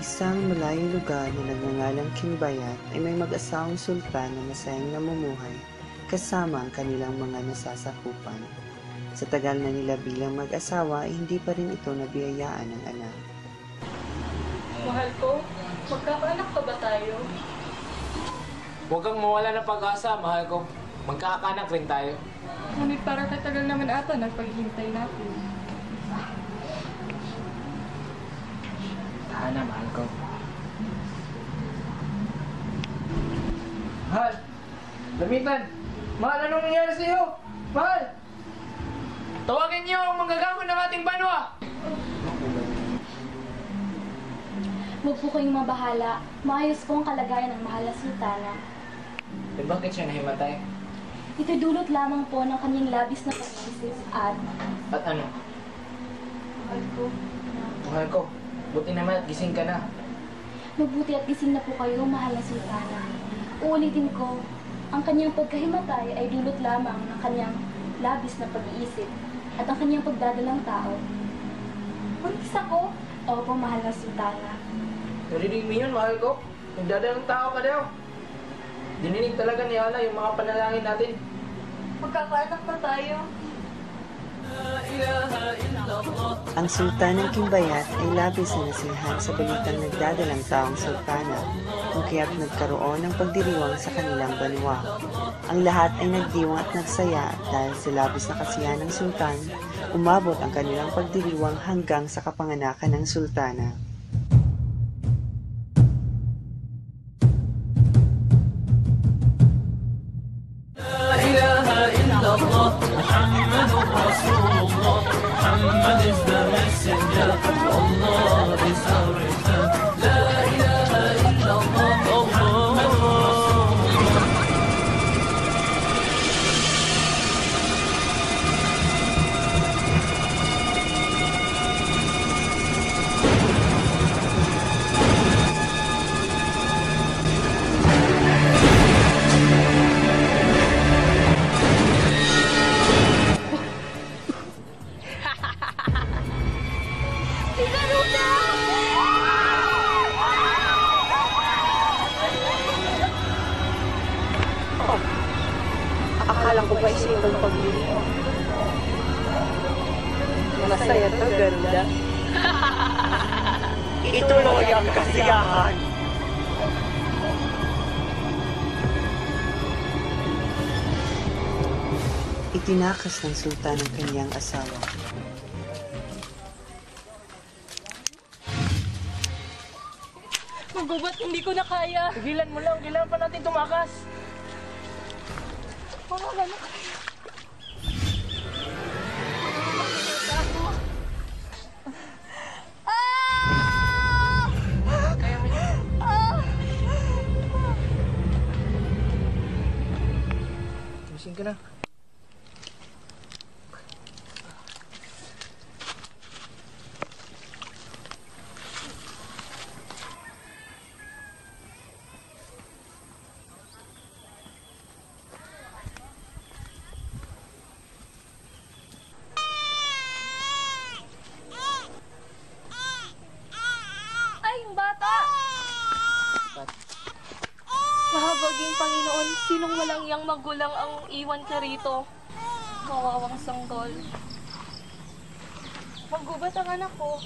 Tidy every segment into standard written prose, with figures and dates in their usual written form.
isang malayong lugar na nagngangalang Kimbayat ay may mag-asawang sultan na masayang namumuhay kasama ang kanilang mga nasasakupan. Sa tagal na nila bilang mag-asawa ay hindi pa rin ito nabiyayaan ng anak. Mahal ko, magkakaanak pa ba tayo? Huwag kang mawala ng pag-asa, mahal ko. Magkakaanak rin tayo. Ngunit para katagal naman ata nagpaghihintay natin. Hana, mahal ko. Mahal! Lamitan! Mahal, anong nangyari sa iyo? Mahal! Tawagin niyo ang manggagawa ng ating banwa! Huwag po kayong mabahala. Maayos po ang kalagayan ng mahal na sultana. Eh bakit siya nahimatay? Ito'y dulot lamang po ng kanyang labis na pag-iisip at... At ano? Mahal ko. Mahal ko, buti naman at gising ka na. Mabuti at gising na po kayo, mahal na sultana. Uulitin ko, ang kanyang pagkahimatay ay dulot lamang ng kanyang labis na pag-iisip at ang kanyang pagdadalang tao. Buntis ako? Opo, mahal na sultana. Narinig mo yun, mahal ko? Nagdadalang tao ka daw. Dininig talaga ni Allah yung mga panalangin natin. Magkakaanak pa tayo. Ang sultan ng Kimbayat ay labis na nasiyahan sa balitang nagdadalang taong sultana, kung kaya't nagkaroon ng pagdiriwang sa kanilang banwa. Ang lahat ay nagdiwang at nagsaya at dahil sa labis na kasiyahan ng sultan, umabot ang kanilang pagdiriwang hanggang sa kapanganakan ng sultana. Akala ko ba isipang pag-ibig? Masaya to, ganda. Ituloy ang kasiyahan. Itinakas ng sultan ang kanyang asawa. Magubat, hindi ko na kaya. Tigilan mo lang, kailangan pa natin tumakas. Wala na. Kaya mo yun. Gising ka na. Mahabaging Panginoon, sinong walang iyang magulang ang iwan ka rito? Kawawang sanggol. Magubat ang anak ko.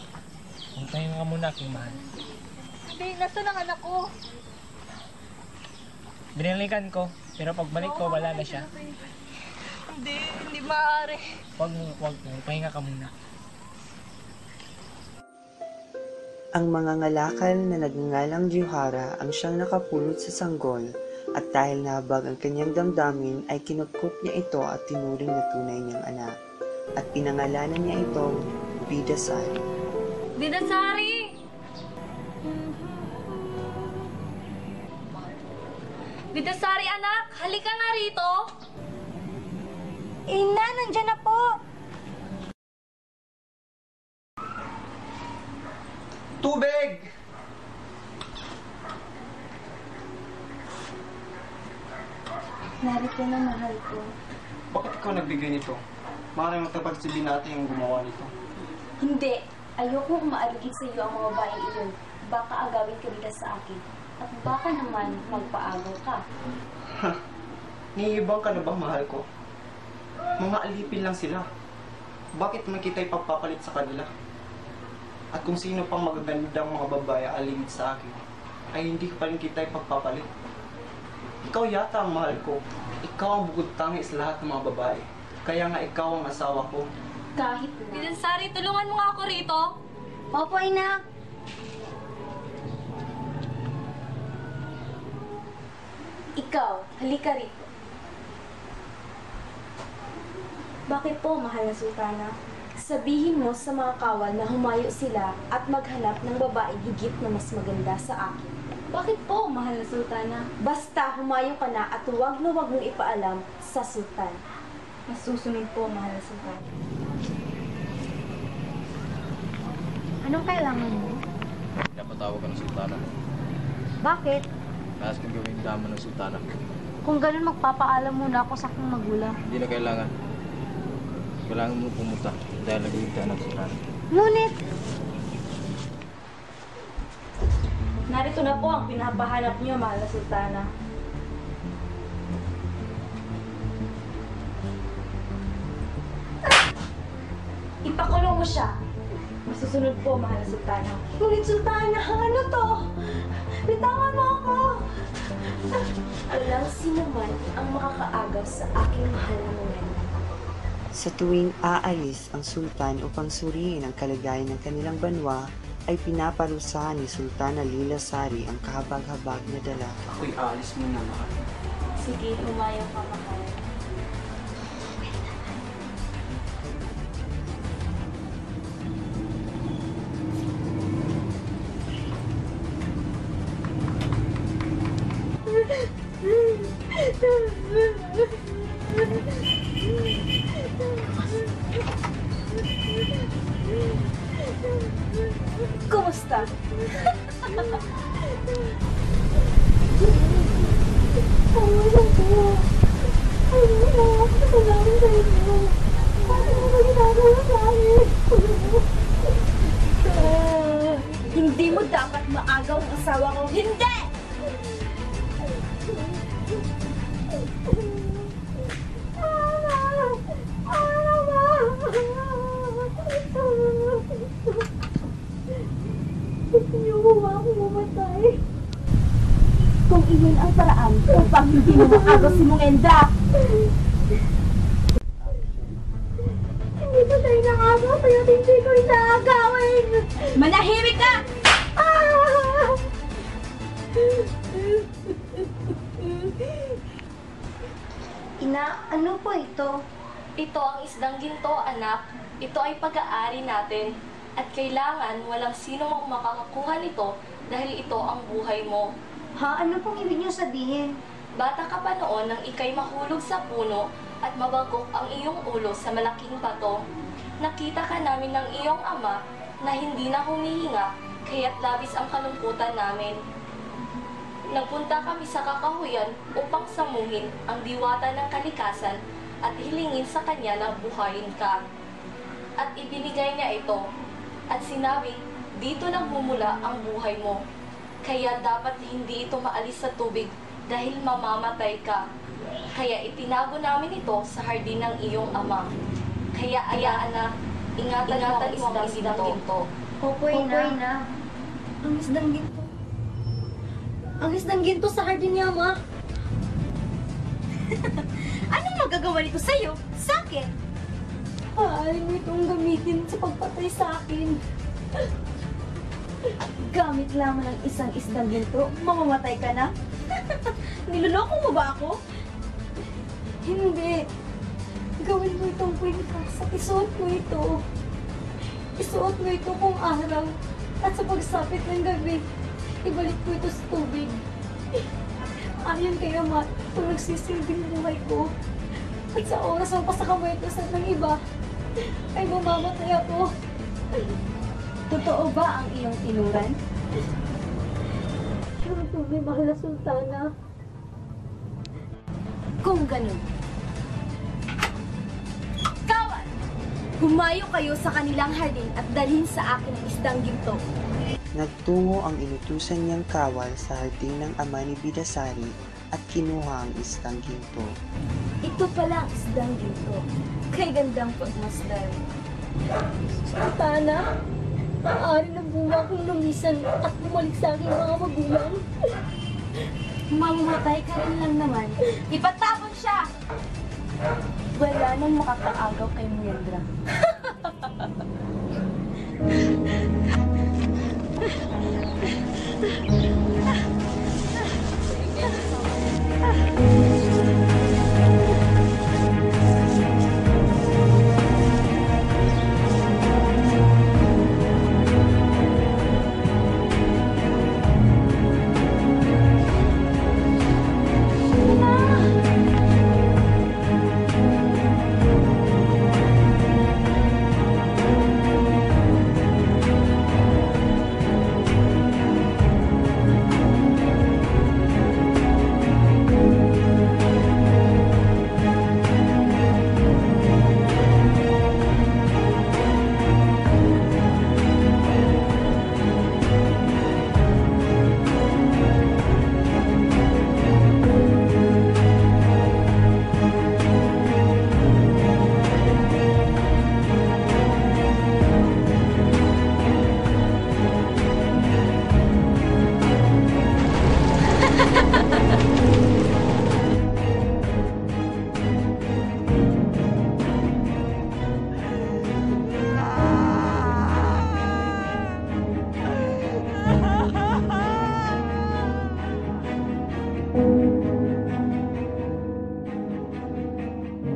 Puntahin ka muna, aking mahal. Hindi, nasaan ang anak ko? Binalikan ko, pero pagbalik ko, wala na siya. Hindi maaari. Huwag, pahinga ka muna. Ang mga ngalakal na nagngangalang Juhara ang siyang nakapulot sa sanggol at dahil nahabag ang kanyang damdamin ay kinupkup niya ito at tinuring na tunay niyang anak at pinangalanan niya itong Bidasari. Bidasari! Bidasari anak, halika nga rito! Ina, nandyan na po. Tubig! Narito na, mahal ko. Bakit ikaw nagbigay nito? Maaaring magtapat si Binati ang gumawa nito. Hindi. Ayokong umaalugin sa iyo ang mga babaeng iyon. baka agawin ka nila sa akin. At baka naman magpaagaw ka. Niibang ka na ba, mahal ko? Mga alipin lang sila. Bakit mo kita ipagpapalit sa kanila? At kung sino pang magagandang mga babae aligid sa akin, ay hindi pa rin kita ipagpapalit. Ikaw yata ang mahal ko. Ikaw ang bukod tangi sa lahat ng mga babae. Kaya nga ikaw ang asawa ko. Kahit na. Bilansari, tulungan mo nga ako rito. Opo, ina. Ikaw, halika rito. Bakit po, mahal na sultana? Sabihin mo sa mga kawal na humayo sila at maghanap ng babaeng higit na mas maganda sa akin. Bakit po, mahal na sultana? Basta humayo ka na at huwag na huwag mong ipaalam sa sultan. Masusunod po, mahal na sultana. Anong kailangan mo? Napatawag ka ng sultana. Bakit? Nais kong gawing dama ng sultana. Kung ganun, magpapaalam muna ako sa aking magulang. Hindi na kailangan. Kailangan mo pumunta dahil nag-iintahan ng sultana. Ngunit, Narito na po ang pinapahanap niyo, mahal na sultana. Ipakulong mo siya. Masusunod po, mahal na sultana. Ngunit sultana, ano to? Bitawan mo ako! Walang sino man ang makakaagaw sa aking mahal na momento. Sa tuwing aalis ang sultan upang suriin ang kalagayan ng kanilang banwa, ay pinaparusahan ni Sultana Lila Sari ang kahabag-habag na dala. Ako'y aalis muna, mahal. Sige, umayaw ka, mahal. Kumusta? Hindi mo dapat maagaw ang asawa ko. Hindi! Gusto niyo ba ako mamatay? Kung iyon ang paraan upang hindi mo maagaw si Mungenda. Hindi ko tayo nakagaw kaya hindi ko inaagawin. Manahimik ka! ina, ano po ito? Ito ang isdang ginto, anak. Ito ay pag-aari natin. At kailangan walang sino mang makakakuha nito dahil ito ang buhay mo. Ha? Ano pong ibig niyo sabihin? Bata ka pa noon nang ikay mahulog sa puno at mabagok ang iyong ulo sa malaking bato. Nakita ka namin ng iyong ama na hindi na humihinga kaya't labis ang kalungkutan namin. Nagpunta kami sa kakahuyan upang samuhin ang diwata ng kalikasan at hilingin sa kanya na buhayin ka. At ibinigay niya ito at sinabi, dito nagmumula ang buhay mo. Kaya dapat hindi ito maalis sa tubig dahil mamamatay ka. Kaya itinago namin ito sa hardin ng iyong ama. Kaya ayaan na, ingatan mo ang isdang ginto. Opo, ina. Ang isdang ginto. Ang isdang ginto sa hardin niya, ma. Anong magagawa nito sa'yo? Sa akin? Ay, mo itong gamitin sa pagpatay sa akin. Gamit lamang ng isang isdang ginto, mamamatay ka na? Niloloko mo ba ako? Hindi. Gawin mo itong kwintas at isuot mo ito. Isuot mo ito kung araw. At sa pagsapit ng gabi, ibalik ko ito sa tubig. Ayon kay Ama, ito nagsisilbing buhay ko. At sa oras ang pasakamuetusan ng iba, ay mamamatay ako. Totoo ba ang iyong tinuran? Ito may mahal na sultana. Kung ganun, kawal! Humayo kayo sa kanilang hardin at dalhin sa akin ang isdang ginto. Nagtungo ang inutusan niyang kawal sa hardin ng ama ni Bidasari at kinuha ang isdang ginto. Ito pala ang isdang ginto. Kay gandang pagmasdan. Sultana, maaari na bunga akong lumisan at bumalik sa aking mga magulang. Mamatay ka rin lang naman. Ipatapon siya! Wala nang makakaagaw kay Miyendra.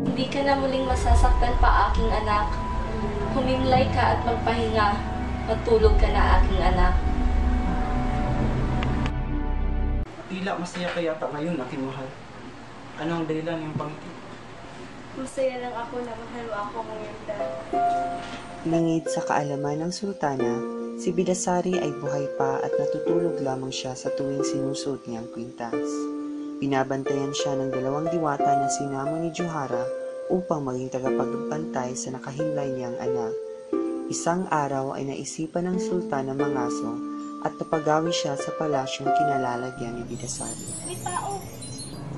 Hindi ka na muling masasaktan pa, aking anak. Humimlay ka at magpahinga. Matulog ka na, aking anak. Tila masaya ka yata ngayon, aking mahal. Ano ang dahilan yung pangiti? Masaya lang ako na mahal mo ako ngayon, Dad. Lingid sa kaalaman ng sultana, si Bidasari ay buhay pa at natutulog lamang siya sa tuwing sinusuot niyang kwintas. Binabantayan siya ng dalawang diwata na sinamo ni Johara upang maging tagapagbantay sa nakahimlay niyang anak. Isang araw ay naisipan ng sultan na mangaso at napagawi siya sa palasyong kinalalagyan ni Bidasari. May tao!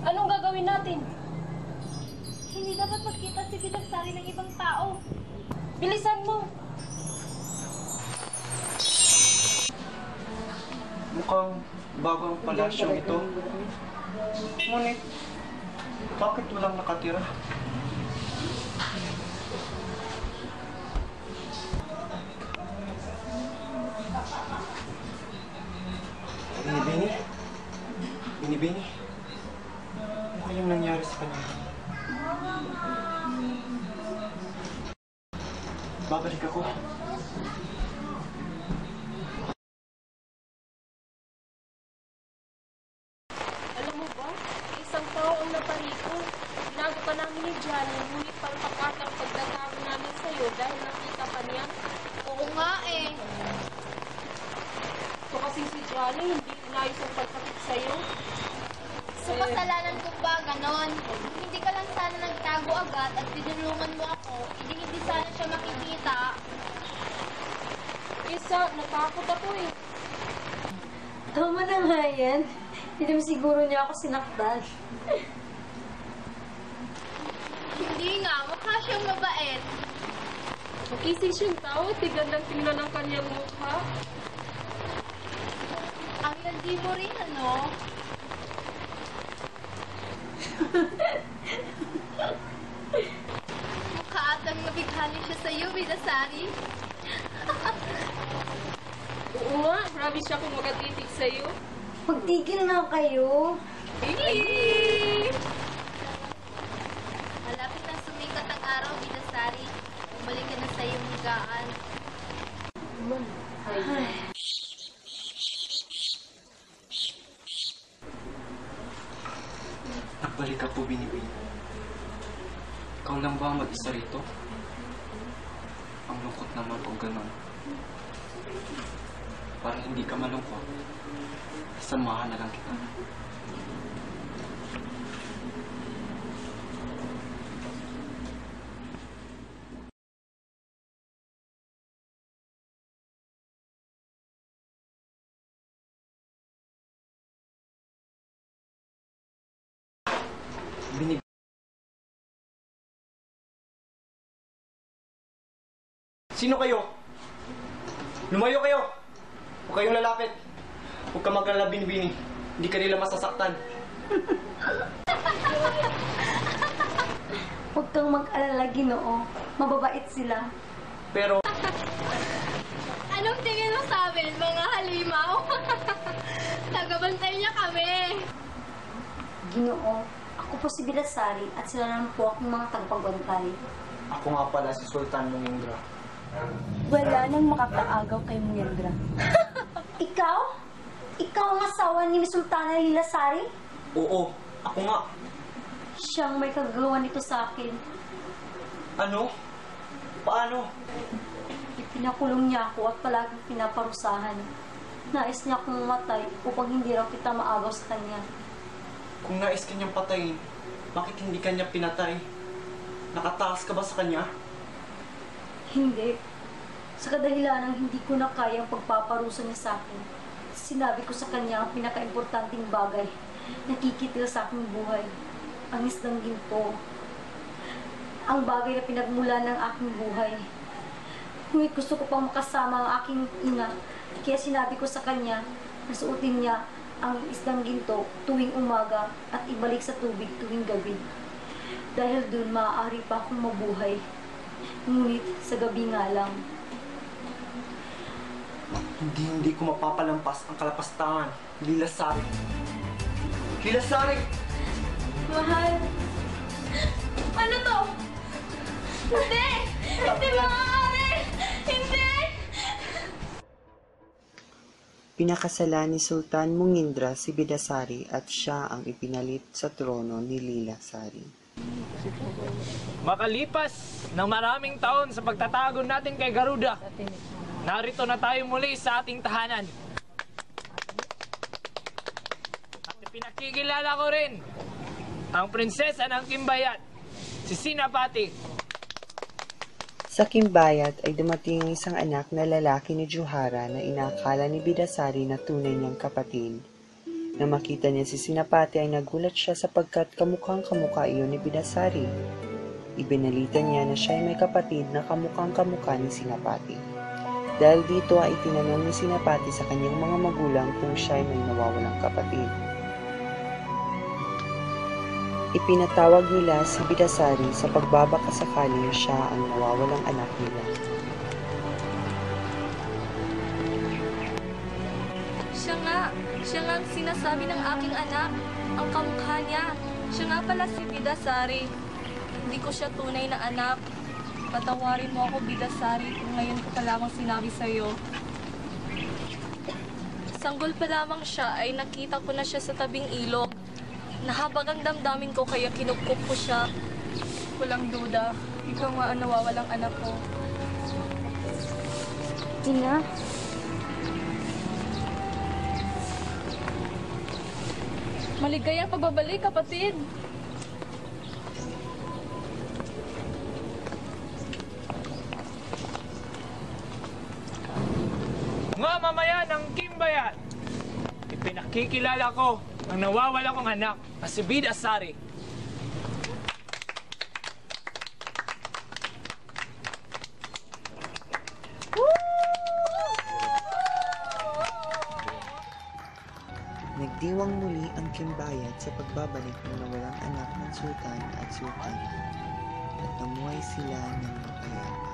Anong gagawin natin? Hindi dapat magkita si Bidasari ng ibang tao. Bilisan mo! Mukhang bago ang palasyong ito. Ngunit, bakit walang nakatira? Binibini? Binibini? Ano yung nangyari sa kanya? Babalik ako. Alam mo ba, isang tao ang naparito. Binago ka namin ni Johnny, ngunit palpakat ang pagdadaro namin sa'yo dahil nakita ka niya. Oo nga eh. So kasi si Johnny, hindi inayos ang pagkakit sa'yo. So kasalanan ko ba ganon? Hindi ka lang sana nagtago agad at tinulungan mo ako, hindi sana siya makikita. Isa, natakot ako eh. Tama na nga yan. Hindi naman siguro niya ako sinaktan. Hindi nga, mukha siyang mabait. Makising siyang tao, tigan lang tingnan ang kanyang mukha. Ang landi mo rin, ano? Mukha atang nabighali siya sa'yo, Bidasari. Oo nga, marami siya kung magatitig sa'yo. Magtigil na kayo. Malapit na sumikat ang araw, Bidasari. Bumalik ka na sa iyong higaan. Nagbalik ako, Binibini. Ikaw lang ba ang mag-isa rito? Ang lungkot naman o ganon. Para hindi ka malungkot, samahan na lang kita. Sino kayo? Lumayo kayo! Huwag kayong lalapit. Huwag ka maglalabini-bini. Hindi ka nila masasaktan. Huwag kang mag-alala, Ginoo. Mababait sila. Pero, Anong tingin mo sa amin, mga halimaw? Tagabantay niya kami. Ginoo, ako po si Bilasari at sila naman po akong mga tagapagbantay. ako nga pala si Sultan Mungindra. Wala nang makakaagaw kay Muyendra. Ikaw? Ikaw ang asawa ni Sultana Lilasari? Oo, ako nga. Siyang may kagagawa nito sa akin. Ano? Paano? Pinakulong niya ako at palaging pinaparusahan. Nais niya akong mamatay upang hindi raw kita maagaw sa kanya. Kung nais kanyang patayin, bakit hindi kanya pinatay? Nakataas ka ba sa kanya? Hindi. Sa kadahilan ng hindi ko na kaya ang pagpaparusa niya sa akin, sinabi ko sa kanya ang pinakaimportanteng bagay na kikitil sa aking buhay. Ang isdang ginto. Ang bagay na pinagmula ng aking buhay. Ngunit gusto ko pang makasama ang aking ina, kaya sinabi ko sa kanya na suotin niya ang isdang ginto tuwing umaga at ibalik sa tubig tuwing gabi. Dahil dun maaari pa akong mabuhay. Ngunit sa gabi nga lang. Hindi ko mapapalampas ang kalapastangan. Lilasari. Lilasari! Mahal. Ano to? Hindi! Hindi maaari! Hindi! Pinakasalan ni Sultan Mungindra si Bidasari at siya ang ipinalit sa trono ni Lilasari. Makalipas ng maraming taon sa pagtatago natin kay Garuda, narito na tayo muli sa ating tahanan. At pinakikilala ko rin ang prinsesa ng Kimbayat, si Sinapati. Sa Kimbayat ay dumating ang isang anak na lalaki ni Juhara na inakala ni Bidasari na tunay niyang kapatid. Na makita niya si Sinapati ay nagulat siya sapagkat kamukhang-kamukha iyon ni Bidasari. Ibinalita niya na siya ay may kapatid na kamukhang-kamukha ni Sinapati. Dahil dito ay tinanong ni Sinapati sa kanyang mga magulang kung siya ay may nawawalang kapatid. Ipinatawag nila si Bidasari sa pagbabakasakaling siya ang nawawalang anak nila. Siya nga ang sinasabi ng aking anak, ang kamukha niya. Siya nga pala si Bidasari. Hindi ko siya tunay na anak. Patawarin mo ako, Bidasari, kung ngayon ko pa lamang sinabi sa'yo. Sanggol pa lamang siya ay nakita ko na siya sa tabing ilog. Nahabag ang damdamin ko kaya kinupkup ko siya. Walang duda, ikaw nga ang nawawalang anak ko. Ina, Maligayang pagbabalik, kapatid. Mga mamayan ng Kimbayat, ipinakikilala ko ang nawawala kong anak na si Bidasari. Nagdiwang muli ang Kimbayat sa pagbabalik ng nawalang anak ng Sultan at Sultana at namuhay sila ng mapayapa.